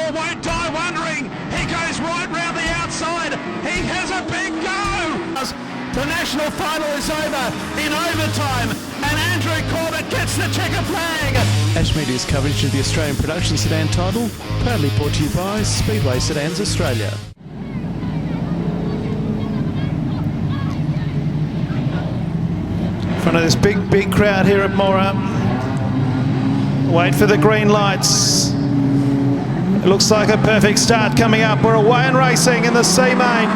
4 won't die wondering. He goes right round the outside. He has a big go. The national final is over in overtime, and Andrew Corbett gets the checker flag. Ash Media's coverage of the Australian production sedan title, proudly brought to you by Speedway Sedans Australia. In front of this big crowd here at Moora. Wait for the green lights. It looks like a perfect start coming up. We're away and racing in the C main.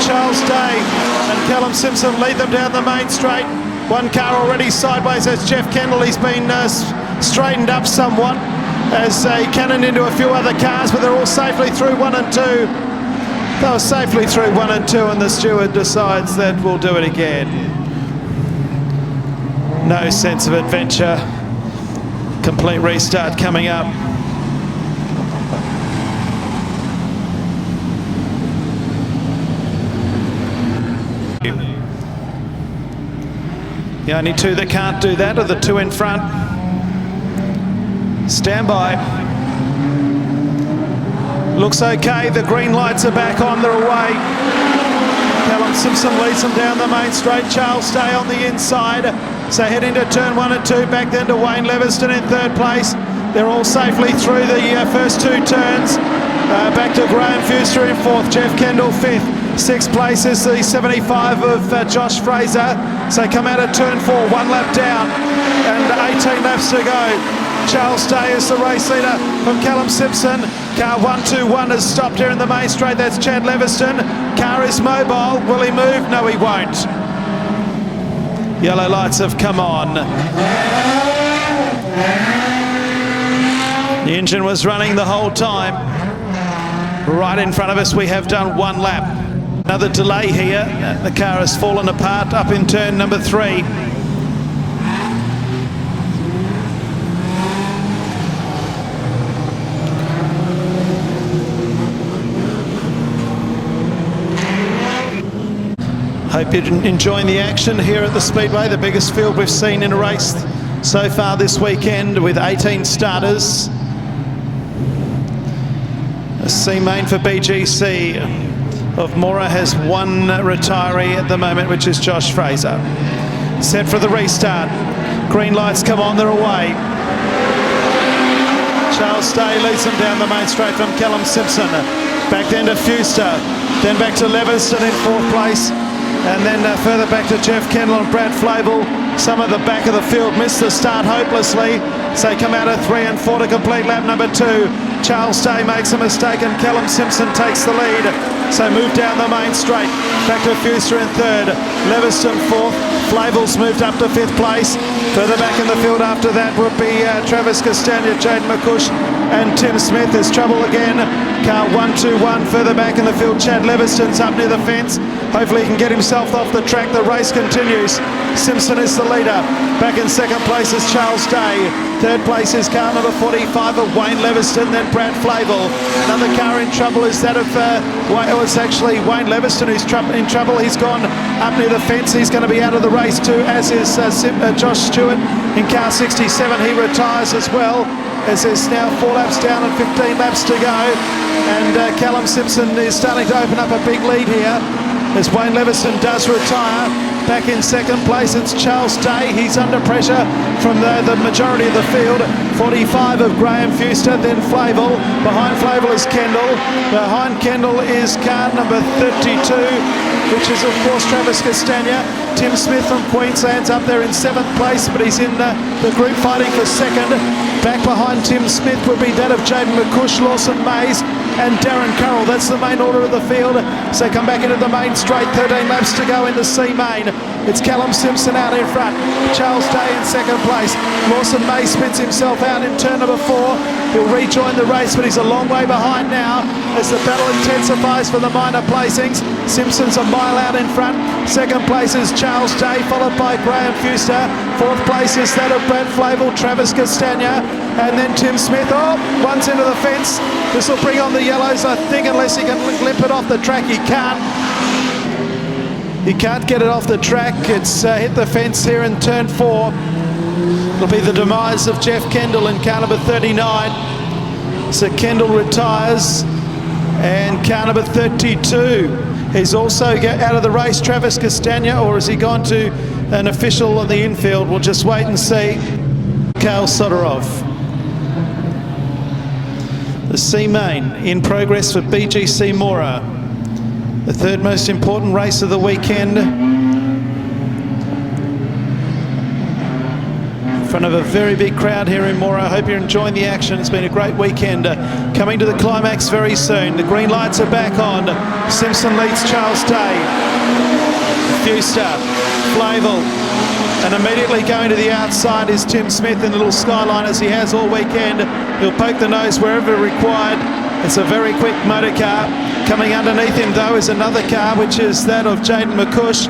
Charles Day and Callum Simpson lead them down the main straight. One car already sideways. That's Jeff Kendall. He's been straightened up somewhat as he cannoned into a few other cars, but they're all safely through 1 and 2. They were safely through 1 and 2, and the steward decides that we'll do it again. No sense of adventure. Complete restart coming up. The only two that can't do that are the two in front. Stand by. Looks okay, the green lights are back on, they're away. Callum Simpson leads them down the main straight. Charles Day on the inside. So head into turn 1 and 2, back then to Wayne Leviston in 3rd place. They're all safely through the first 2 turns. Back to Graham Fuster in 4th, Jeff Kendall 5th. 6th place is the 75 of Josh Fraser. So come out of turn 4, 1 lap down and 18 laps to go. Charles Day is the race leader from Callum Simpson. Car 121 has stopped here in the main straight. That's Chad Leviston. Car is mobile. Will he move? No, he won't. Yellow lights have come on. The engine was running the whole time. Right in front of us, we have done 1 lap. Another delay here. The car has fallen apart up in turn number 3. Hope you're enjoying the action here at the Speedway, the biggest field we've seen in a race so far this weekend with 18 starters. The C main for BGC of Moora has 1 retiree at the moment, which is Josh Fraser. Set for the restart. Green lights come on, they're away. Charles Day leads them down the main straight from Callum Simpson. Back then to Fuster, then back to Leviston in 4th place. And then further back to Jeff Kendall and Brad Flavel. Some at the back of the field missed the start hopelessly. So come out of 3 and 4 to complete lap number 2. Charles Day makes a mistake and Callum Simpson takes the lead. So move down the main straight. Back to Fuster in 3rd. Leviston 4th. Flavel's moved up to 5th place. Further back in the field after that would be Travis Castagna, Jaden McCush and Tim Smith. There's trouble again. Car 121 further back in the field. Chad Leviston's up near the fence. Hopefully he can get himself off the track. The race continues. Simpson is the leader. Back in 2nd place is Charles Day. 3rd place is car number 45 of Wayne Leviston, then Brad Flavel. Another car in trouble is that of, it's actually Wayne Leviston who's in trouble. He's gone up near the fence. He's going to be out of the race too, as is Josh Stewart in car 67. He retires as well, as there's now 4 laps down and 15 laps to go. And Callum Simpson is starting to open up a big lead here as Wayne Leviston does retire. Back in 2nd place, it's Charles Day. He's under pressure from the majority of the field. 45 of Graham Fuster, then Flavel. Behind Flavel is Kendall. Behind Kendall is car number 32, which is of course Travis Castagna. Tim Smith from Queensland's up there in 7th place, but he's in the group fighting for 2nd. Back behind Tim Smith would be that of Jaden McCush, Lawson Mays and Darren Currell. That's the main order of the field. So come back into the main straight, 13 laps to go in the C main. It's Callum Simpson out in front. Charles Day in 2nd place. Lawson Mays spins himself out in turn number 4. He'll rejoin the race, but he's a long way behind now as the battle intensifies for the minor placings. Simpson's a mile out in front. 2nd place is Charles Day, followed by Graham Fuster. 4th place is that of Brad Flavel, Travis Castagna, and then Tim Smith. Oh, one's into the fence. This will bring on the yellows, I think, unless he can limp it off the track. He can't. He can't get it off the track. It's hit the fence here in turn 4. It'll be the demise of Jeff Kendall in car number 39. So Kendall retires, and car number 32 is also out of the race, Travis Castagna, or has he gone to an official on the infield? We'll just wait and see. Karl Soderov. The C-Main in progress for BGC Moora. The third most important race of the weekend. In front of a very big crowd here in Moora. I hope you're enjoying the action. It's been a great weekend. Coming to the climax very soon. The green lights are back on. Simpson leads Charles Day. Fuster, Flavel, and immediately going to the outside is Tim Smith in the little Skyline, as he has all weekend. He'll poke the nose wherever required. It's a very quick motor car. Coming underneath him though is another car, which is that of Jaden McCush.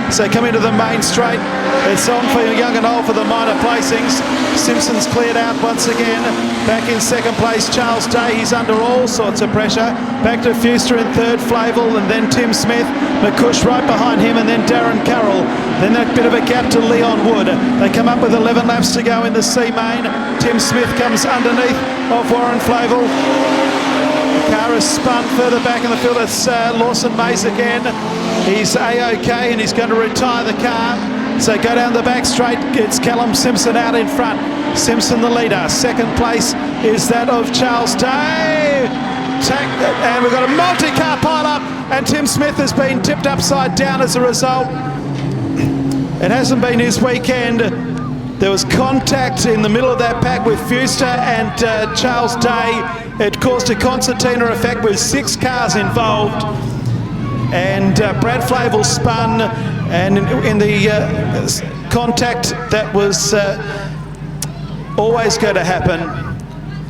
So coming to the main straight, it's on for young and old for the minor placings. Simpson's cleared out once again. Back in second place, Charles Day. He's under all sorts of pressure. Back to Fuster in third, Flavel, and then Tim Smith. McCush right behind him, and then Darren Carroll. Then that bit of a gap to Leon Wood. They come up with 11 laps to go in the C-Main. Tim Smith comes underneath of Warren Flavel. The car is spun further back in the field. It's Lawson Mays again. He's A-OK, and he's going to retire the car. So go down the back straight. It's Callum Simpson out in front. Simpson the leader. Second place is that of Charles Day. And we've got a multi-car pile-up, and Tim Smith has been tipped upside down as a result. It hasn't been his weekend. There was contact in the middle of that pack with Fuster and Charles Day. It caused a concertina effect with 6 cars involved. And Brad Flavel spun, and in the contact that was always going to happen,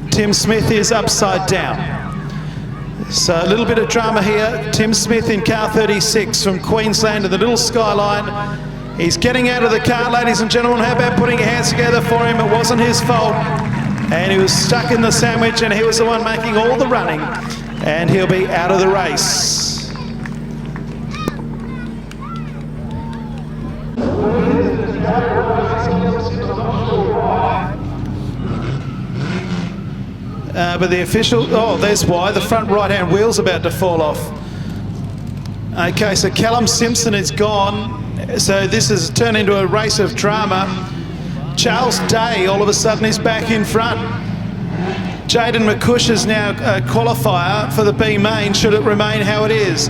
Tim Smith is upside down. So a little bit of drama here. Tim Smith in car 36 from Queensland to the little Skyline. He's getting out of the car, ladies and gentlemen. How about putting your hands together for him? It wasn't his fault. And he was stuck in the sandwich, and he was the one making all the running. And he'll be out of the race. But the official, oh, there's why. The front right-hand wheel's about to fall off. Okay, so Callum Simpson is gone. So this has turned into a race of drama. Charles Day, all of a sudden, is back in front. Jaden McCush is now a qualifier for the B-Main, should it remain how it is.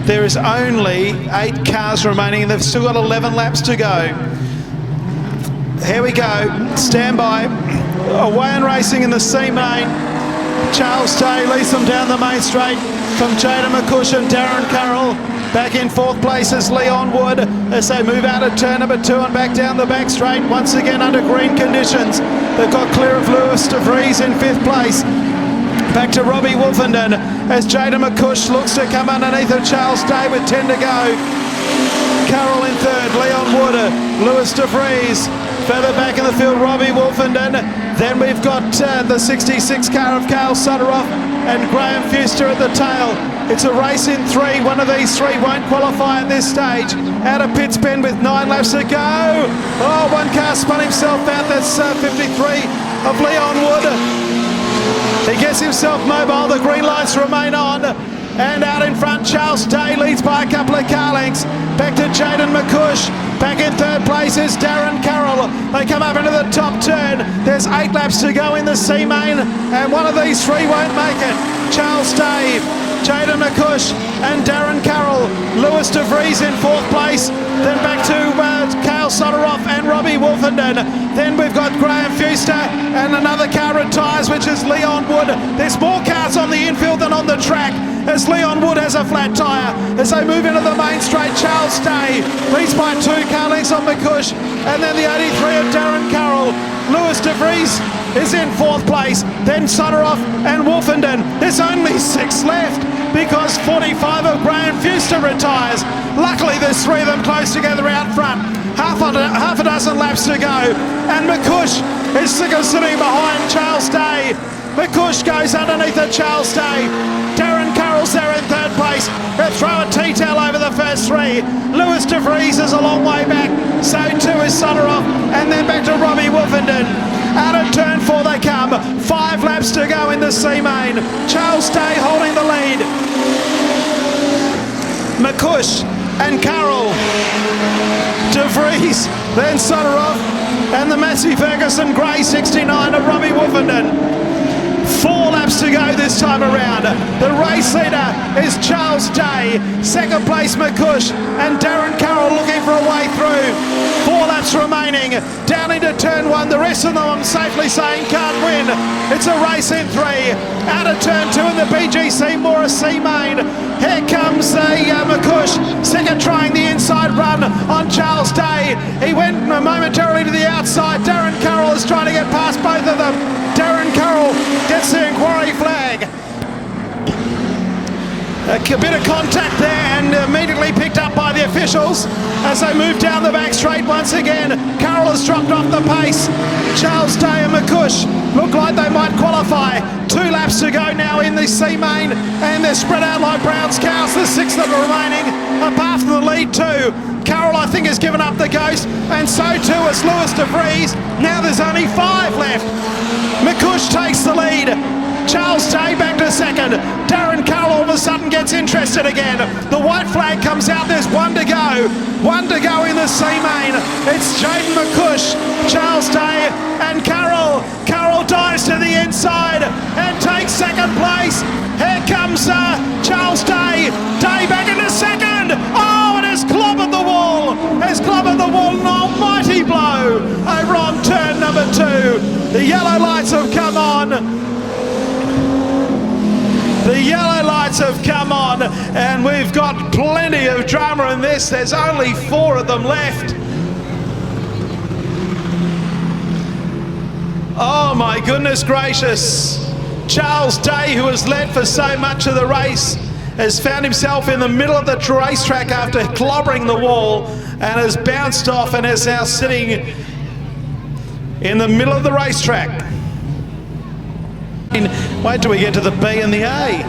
There is only 8 cars remaining, and they've still got 11 laps to go. Here we go, stand by. Away and racing in the C-Main. Charles Day leads them down the main straight from Jaden McCush and Darren Carroll. Back in 4th place is Leon Wood as they move out of turn number 2 and back down the back straight, once again under green conditions. They've got clear of Lewis de Vries in 5th place. Back to Robbie Wolfenden as Jaden McCush looks to come underneath of Charles Day with 10 to go. Carroll in 3rd, Leon Wood, Lewis de Vries. Further back in the field, Robbie Wolfenden. Then we've got the 66 car of Karl Soderov and Graham Fuster at the tail. It's a race in 3. One of these 3 won't qualify at this stage. Out of pits pen with 9 laps to go. Oh, one car spun himself out. That's 53 of Leon Wood. He gets himself mobile. The green lights remain on. And out in front, Charles Day leads by a couple of car lengths. Back to Jaden McCush. Back in 3rd place is Darren Carroll. They come up into the top turn. There's 8 laps to go in the C-Main, and one of these 3 won't make it. Charles Day, Jaden McCush and Darren Carroll. Lewis de Vries in 4th place. Then back to Karl Soderov and Robbie Wolfenden. Then we've got Graham Fuster, and another car retires, which is Leon Wood. There's more cars on the infield than on the track, as Leon Wood has a flat tyre. As they move into the main straight, Charles Day leads by 2 car lengths on McCush, and then the 83 of Darren Carroll. Lewis de Vries is in 4th place, then Soderov and Wolfenden. There's only 6 left because 45 of Graham Fuster retires. Luckily there's 3 of them close together out front. Half a dozen laps to go, and McCush is sitting behind Charles Day. McCush goes underneath of Charles Day. Darren Carroll's there in 3rd place. They'll throw a tea-towel over the first 3. Lewis de Vries is a long way back. So too is Soderov. And then back to Robbie Wolfenden. Out of turn 4 they come. 5 laps to go in the C main. Charles Day holding the lead. McCush and Carroll. De Vries, then Soderov, and the Massey Ferguson Grey 69 of Robbie Wolfenden. 4 laps to go this time around. The race leader is Charles Day. Second place McCush and Darren Carroll looking for a way through. 4 laps remaining. Down into turn 1. The rest of them I'm safely saying can't win. It's a race in 3. Out of turn 2 in the BGC Moora C main. Here comes McCush. Second trying the inside run on Charles Day. He went momentarily to the outside. Darren Carroll is trying to get past both of them. Darren Carroll gets the inquiry flag. A bit of contact there and immediately picked up by the officials as they move down the back straight once again. Carroll has dropped off the pace. Charles Day and McCush look like they might qualify. 2 laps to go now in the C main and they're spread out like Brown's cows. The 6 that are remaining apart from the lead 2. Carroll, I think, has given up the ghost, and so too has Lewis de Vries. Now there's only 5 left. McCush takes the lead. Charles Day back to second. Darren Carroll all of a sudden gets interested again. The white flag comes out. There's 1 to go. 1 to go in the C main. It's Jaden McCush, Charles Day, and Carroll. Carroll dives to the inside and takes second place. Here comes Charles Day. Day back into second. Oh, and has clobbered the wall. Has clobbered the wall. An almighty blow over on turn number 2. The yellow lights have come on. The yellow lights have come on, and we've got plenty of drama in this. There's only 4 of them left. Oh my goodness gracious. Charles Day, who has led for so much of the race, has found himself in the middle of the racetrack after clobbering the wall and has bounced off and is now sitting in the middle of the racetrack. Wait till we get to the B and the A.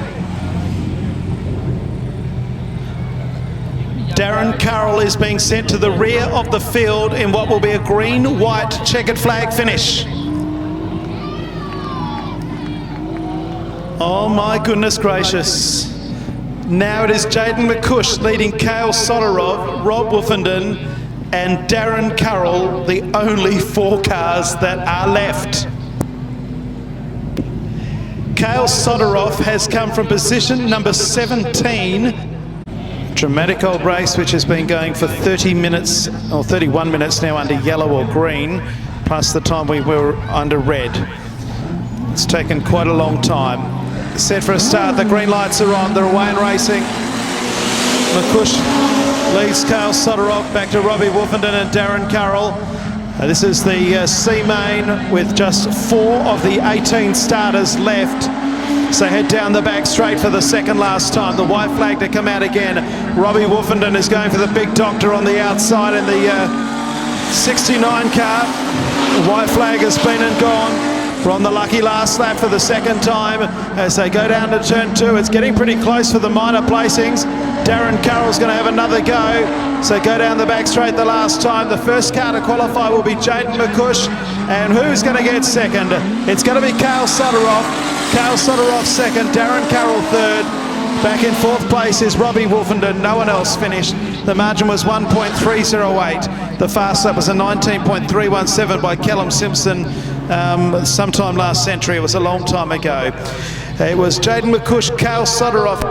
Darren Carroll is being sent to the rear of the field in what will be a green-white checkered flag finish. Oh my goodness gracious. Now it is Jaden McCush leading Cale Soderov, Rob Wolfenden and Darren Carroll, the only 4 cars that are left. Cale Soderov has come from position number 17. Dramatic old race which has been going for 30 minutes or 31 minutes now under yellow or green, plus the time we were under red. It's taken quite a long time. Set for a start, the green lights are on, they're away and racing. McCush leads Cale Soderov back to Robbie Wolfenden and Darren Carroll. This is the C main with just 4 of the 18 starters left. So head down the back straight for the second last time. The white flag to come out again. Robbie Wolfenden is going for the big doctor on the outside in the 69 car. The white flag has been and gone. We're on the lucky last lap for the second time as they go down to turn 2. It's getting pretty close for the minor placings. Darren Carroll's going to have another go. So go down the back straight the last time. The first car to qualify will be Jaden McCush. And who's going to get second? It's going to be Cale Soderov. Cale Soderov second, Darren Carroll third. Back in 4th place is Robbie Wolfenden. No one else finished. The margin was 1.308. The fast lap was a 19.317 by Callum Simpson sometime last century. It was a long time ago. It was Jaden McCush, Cale Soderov.